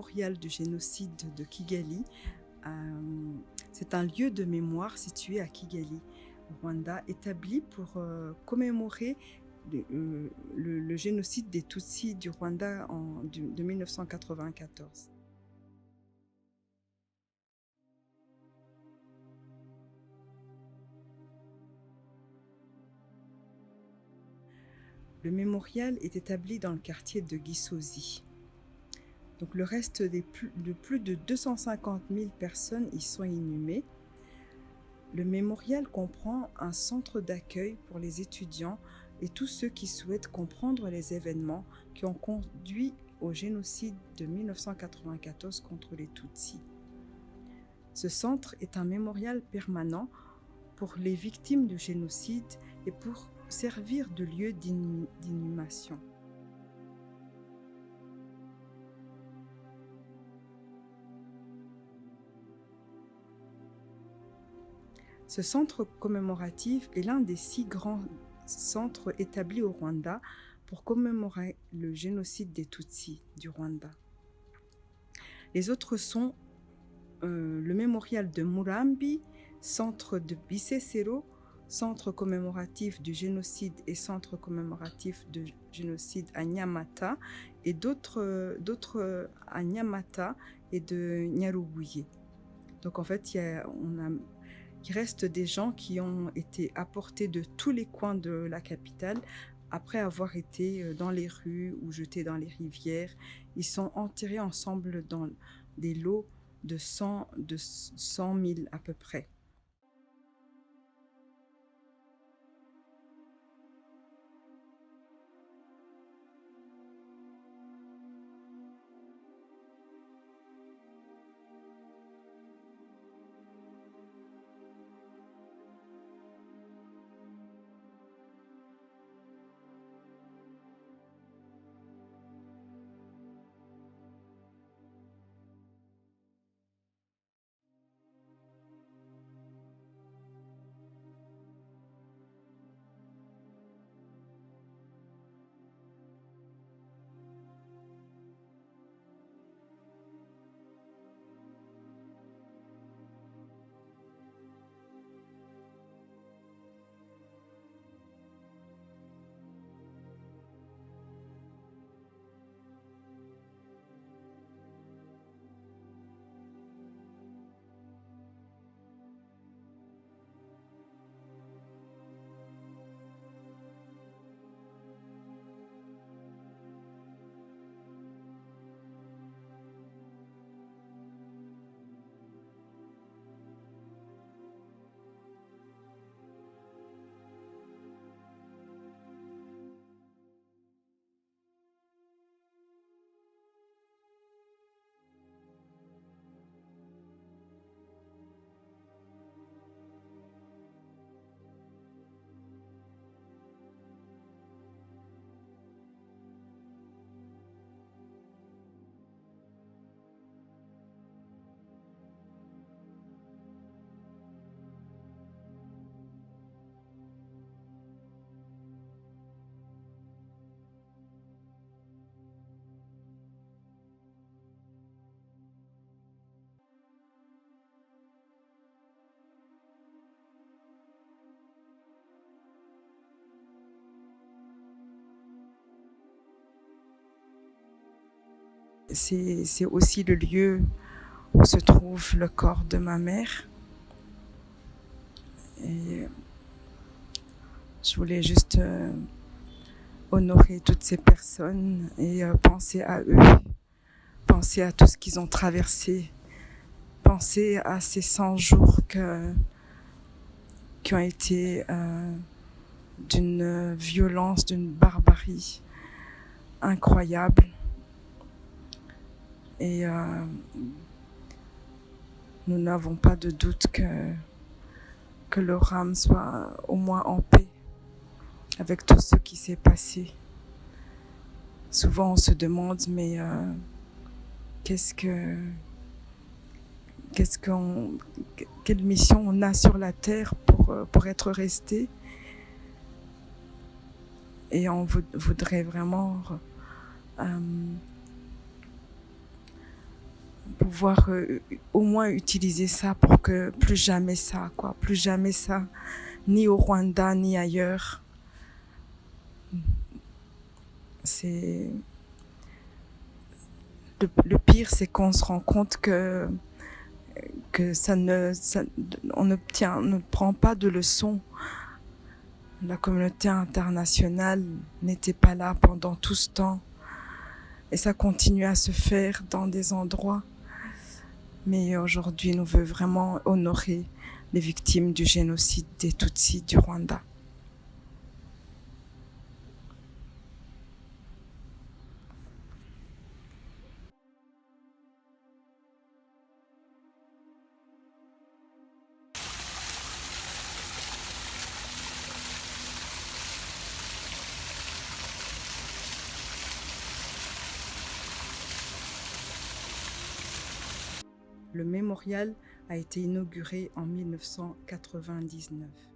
mémorial du génocide de Kigali. C'est un lieu de mémoire situé à Kigali, au Rwanda, établi pour commémorer le génocide des Tutsis du Rwanda de 1994. Le mémorial est établi dans le quartier de Gisozi. Donc le reste de plus de 250 000 personnes y sont inhumées. Le mémorial comprend un centre d'accueil pour les étudiants et tous ceux qui souhaitent comprendre les événements qui ont conduit au génocide de 1994 contre les Tutsis. Ce centre est un mémorial permanent pour les victimes du génocide et pour servir de lieu d'inhumation. Ce centre commémoratif est l'un des 6 grands centres établis au Rwanda pour commémorer le génocide des Tutsis du Rwanda. Les autres sont le mémorial de Murambi, centre de Bisesero, centre commémoratif du génocide et centre commémoratif du génocide à Nyamata, et d'autres à Nyamata et de Nyarubuye. Donc en fait, il reste des gens qui ont été apportés de tous les coins de la capitale après avoir été dans les rues ou jetés dans les rivières. Ils sont enterrés ensemble dans des lots de 100 000 à peu près. C'est aussi le lieu où se trouve le corps de ma mère. Et je voulais juste honorer toutes ces personnes et penser à eux, penser à tout ce qu'ils ont traversé, penser à ces 100 jours qui ont été d'une violence, d'une barbarie incroyable. Et nous n'avons pas de doute que leur âme soit au moins en paix avec tout ce qui s'est passé. Souvent on se demande, mais quelle mission on a sur la terre pour être resté. Et on voudrait vraiment pouvoir au moins utiliser ça pour que plus jamais ça, quoi, plus jamais ça, ni au Rwanda, ni ailleurs. C'est le pire, c'est qu'on se rend compte que on ne prend pas de leçons. La communauté internationale n'était pas là pendant tout ce temps. Et ça continue à se faire dans des endroits. Mais aujourd'hui, nous veut vraiment honorer les victimes du génocide des Tutsis du Rwanda. Le mémorial a été inauguré en 1999.